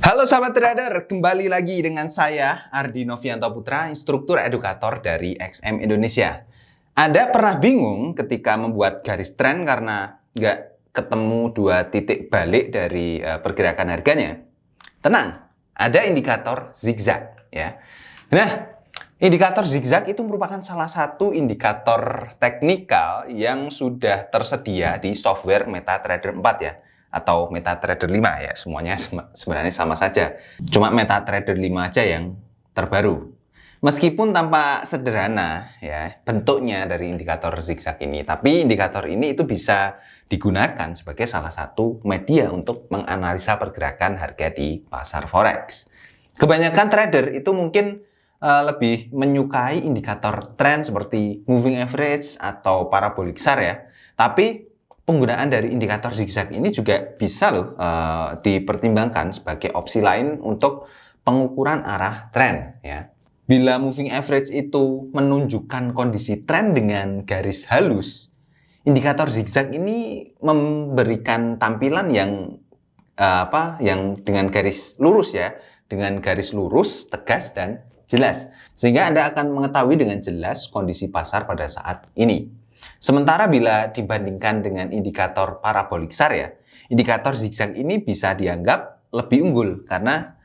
Halo sahabat trader, kembali lagi dengan saya Ardi Novianto Putra, instruktur edukator dari XM Indonesia. Anda pernah bingung ketika membuat garis tren karena nggak ketemu dua titik balik dari pergerakan harganya? Tenang, ada indikator zigzag ya. Nah, indikator zigzag itu merupakan salah satu indikator teknikal yang sudah tersedia di software MetaTrader 4 ya, atau MetaTrader 5 ya, semuanya sebenarnya sama saja. Cuma MetaTrader 5 aja yang terbaru. Meskipun tampak sederhana ya bentuknya dari indikator zigzag ini, tapi indikator ini itu bisa digunakan sebagai salah satu media untuk menganalisa pergerakan harga di pasar forex. Kebanyakan trader itu mungkin lebih menyukai indikator tren seperti moving average atau parabolic SAR ya. Tapi penggunaan dari indikator zigzag ini juga bisa loh dipertimbangkan sebagai opsi lain untuk pengukuran arah tren ya. Bila moving average itu menunjukkan kondisi tren dengan garis halus, indikator zigzag ini memberikan tampilan yang yang dengan garis lurus ya, dengan garis lurus, tegas dan jelas. Sehingga Anda akan mengetahui dengan jelas kondisi pasar pada saat ini. Sementara bila dibandingkan dengan indikator parabolic SAR ya, indikator zigzag ini bisa dianggap lebih unggul karena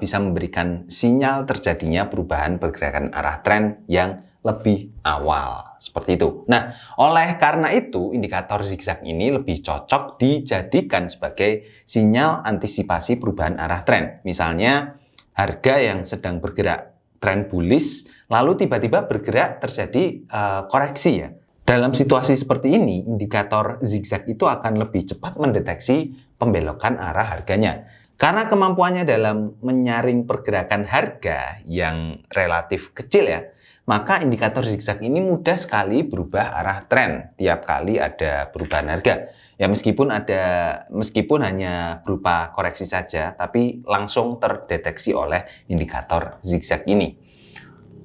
bisa memberikan sinyal terjadinya perubahan pergerakan arah tren yang lebih awal, seperti itu. Nah, oleh karena itu, indikator zigzag ini lebih cocok dijadikan sebagai sinyal antisipasi perubahan arah tren. Misalnya, harga yang sedang bergerak tren bullish, lalu tiba-tiba bergerak terjadi koreksi ya. Dalam situasi seperti ini, indikator zigzag itu akan lebih cepat mendeteksi pembelokan arah harganya. Karena kemampuannya dalam menyaring pergerakan harga yang relatif kecil ya, maka indikator zigzag ini mudah sekali berubah arah tren tiap kali ada perubahan harga. Ya meskipun hanya berupa koreksi saja, tapi langsung terdeteksi oleh indikator zigzag ini.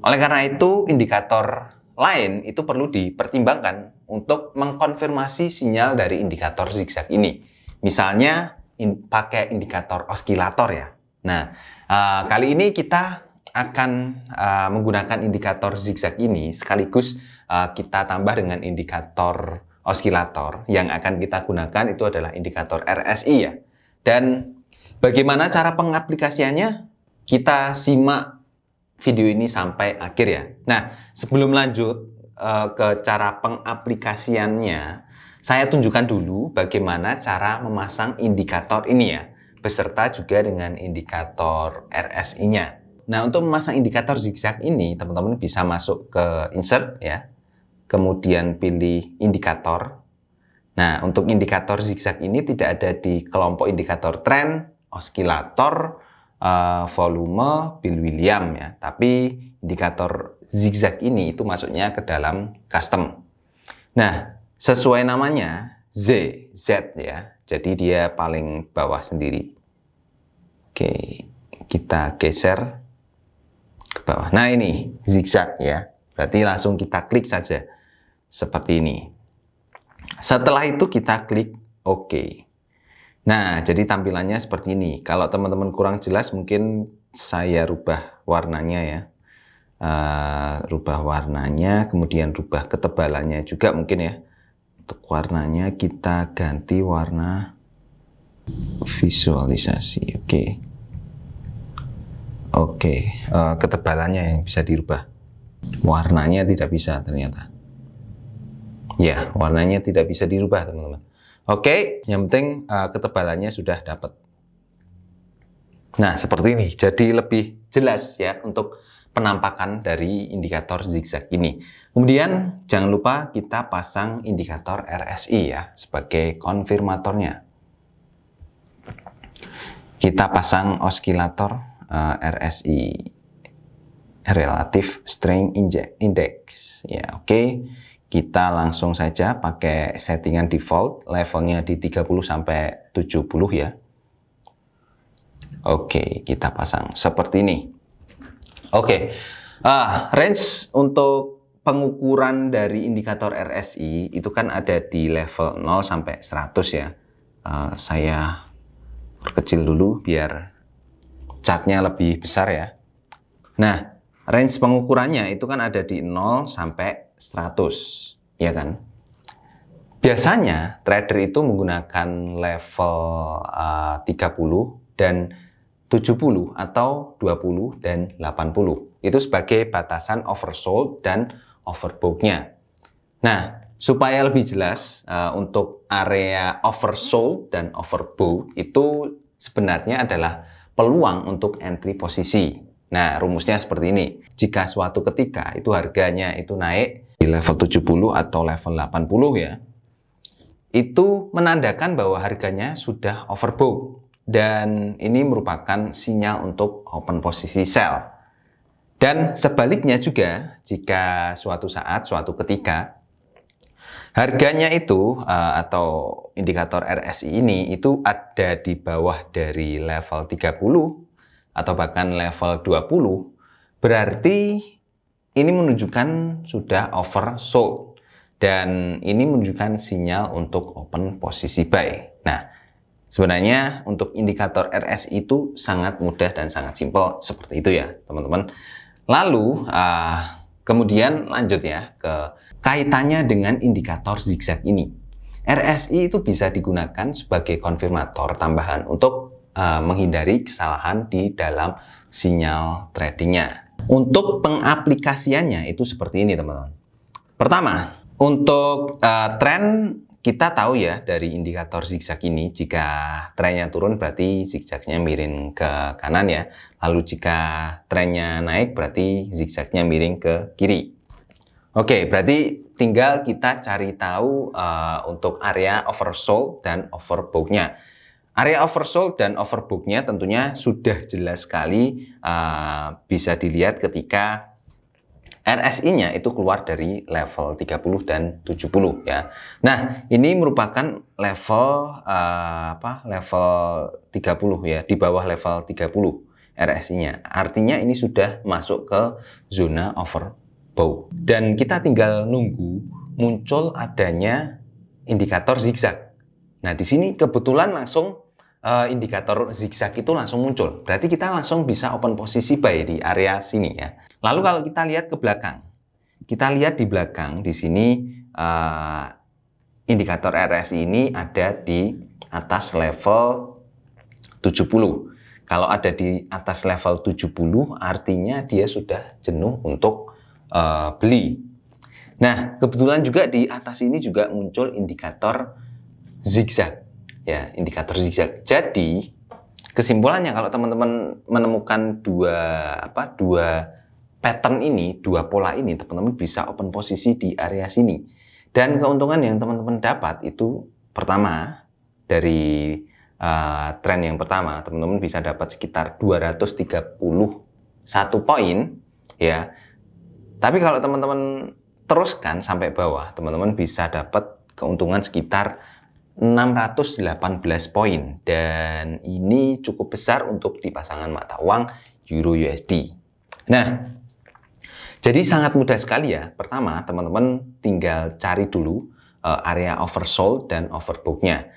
Oleh karena itu, indikator lain itu perlu dipertimbangkan untuk mengkonfirmasi sinyal dari indikator zigzag ini. Misalnya pakai indikator oskilator ya. Nah, kali ini kita akan menggunakan indikator zigzag ini sekaligus kita tambah dengan indikator oskilator. Yang akan kita gunakan itu adalah indikator RSI ya. Dan bagaimana cara pengaplikasiannya? Kita simak video ini sampai akhir ya. Nah, sebelum lanjut ke cara pengaplikasiannya, saya tunjukkan dulu bagaimana cara memasang indikator ini ya, beserta juga dengan indikator RSI-nya. Nah, untuk memasang indikator zigzag ini, teman-teman bisa masuk ke insert ya, kemudian pilih indikator. Nah, untuk indikator zigzag ini tidak ada di kelompok indikator tren, oskilator, volume, Bill William ya, tapi indikator zigzag ini itu masuknya ke dalam custom. Nah, sesuai namanya Z ya, jadi dia paling bawah sendiri. Oke, kita geser ke bawah. Nah, ini zigzag ya, berarti langsung kita klik saja seperti ini. Setelah itu kita klik OK. Nah, jadi tampilannya seperti ini. Kalau teman-teman kurang jelas, mungkin saya rubah warnanya ya. Rubah warnanya, kemudian rubah ketebalannya juga mungkin ya. Untuk warnanya kita ganti warna visualisasi. Oke. Ketebalannya yang bisa dirubah. Warnanya tidak bisa ternyata. Ya, warnanya tidak bisa dirubah teman-teman. Oke, yang penting ketebalannya sudah dapat. Nah, seperti ini. Jadi lebih jelas ya untuk penampakan dari indikator zigzag ini. Kemudian jangan lupa kita pasang indikator RSI ya sebagai konfirmatornya. Kita pasang oskilator RSI, Relative Strength Index ya. Oke. Kita langsung saja pakai settingan default, levelnya di 30 sampai 70 ya. Oke, kita pasang seperti ini. Oke, range untuk pengukuran dari indikator RSI itu kan ada di level 0 sampai 100 ya. Saya perkecil dulu biar chartnya lebih besar ya. Nah, range pengukurannya itu kan ada di 0 sampai 100, ya kan? Biasanya trader itu menggunakan level 30 dan 70 atau 20 dan 80. Itu sebagai batasan oversold dan overbought-nya. Nah, supaya lebih jelas untuk area oversold dan overbought itu sebenarnya adalah peluang untuk entry posisi. Nah, rumusnya seperti ini. Jika suatu ketika itu harganya itu naik di level 70 atau level 80 ya, itu menandakan bahwa harganya sudah overbought dan ini merupakan sinyal untuk open posisi sell. Dan sebaliknya juga jika suatu saat, suatu ketika harganya itu atau indikator RSI ini itu ada di bawah dari level 30 atau bahkan level 20, berarti ini menunjukkan sudah oversold. Dan ini menunjukkan sinyal untuk open posisi buy. Nah, sebenarnya untuk indikator RSI itu sangat mudah dan sangat simpel seperti itu ya, teman-teman. Lalu, kemudian lanjut ya ke kaitannya dengan indikator zigzag ini. RSI itu bisa digunakan sebagai konfirmator tambahan untuk menghindari kesalahan di dalam sinyal tradingnya. Untuk pengaplikasiannya itu seperti ini, teman-teman. Pertama, untuk tren kita tahu ya dari indikator zigzag ini, jika trennya turun berarti zigzagnya miring ke kanan ya. Lalu jika trennya naik berarti zigzagnya miring ke kiri. Oke, berarti tinggal kita cari tahu untuk area oversold dan overbought-nya. Area oversold dan overbought-nya tentunya sudah jelas sekali bisa dilihat ketika RSI-nya itu keluar dari level 30 dan 70 ya. Nah, ini merupakan level level 30 ya, di bawah level 30 RSI-nya. Artinya ini sudah masuk ke zona overbought. Dan kita tinggal nunggu muncul adanya indikator zigzag. Nah, di sini kebetulan langsung indikator zigzag itu langsung muncul. Berarti kita langsung bisa open posisi buy di area sini ya. Lalu kalau kita lihat ke belakang, kita lihat di belakang di sini indikator RSI ini ada di atas level 70. Kalau ada di atas level 70 artinya dia sudah jenuh untuk beli. Nah, kebetulan juga di atas ini juga muncul indikator zigzag. Ya, indikator zigzag. Jadi, kesimpulannya kalau teman-teman menemukan dua pattern ini, dua pola ini, teman-teman bisa open posisi di area sini. Dan keuntungan yang teman-teman dapat itu pertama dari tren yang pertama, teman-teman bisa dapat sekitar 231 poin ya. Tapi kalau teman-teman teruskan sampai bawah, teman-teman bisa dapat keuntungan sekitar 618 poin, dan ini cukup besar untuk di pasangan mata uang Euro USD. Nah, jadi sangat mudah sekali ya. Pertama, teman-teman tinggal cari dulu area oversold dan overbought-nya.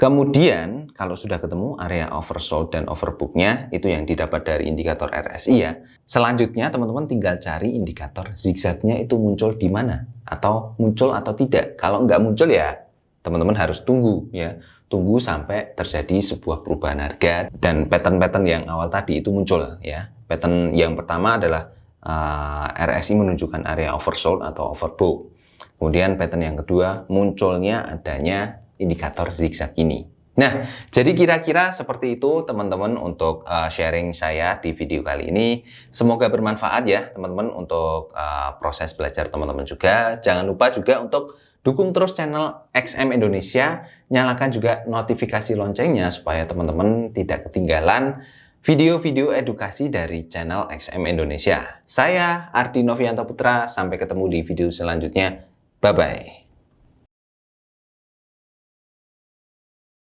Kemudian, kalau sudah ketemu area oversold dan overbought-nya, itu yang didapat dari indikator RSI ya. Selanjutnya, teman-teman tinggal cari indikator zigzag-nya itu muncul di mana, atau muncul atau tidak. Kalau nggak muncul ya, teman-teman harus tunggu ya, tunggu sampai terjadi sebuah perubahan harga dan pattern-pattern yang awal tadi itu muncul ya. Pattern yang pertama adalah RSI menunjukkan area oversold atau overbought. Kemudian pattern yang kedua munculnya adanya indikator zigzag ini. Nah, jadi kira-kira seperti itu teman-teman untuk sharing saya di video kali ini. Semoga bermanfaat ya teman-teman untuk proses belajar teman-teman juga. Jangan lupa juga untuk dukung terus channel XM Indonesia, nyalakan juga notifikasi loncengnya supaya teman-teman tidak ketinggalan video-video edukasi dari channel XM Indonesia. Saya Ardi Novianto Putra, sampai ketemu di video selanjutnya. Bye-bye.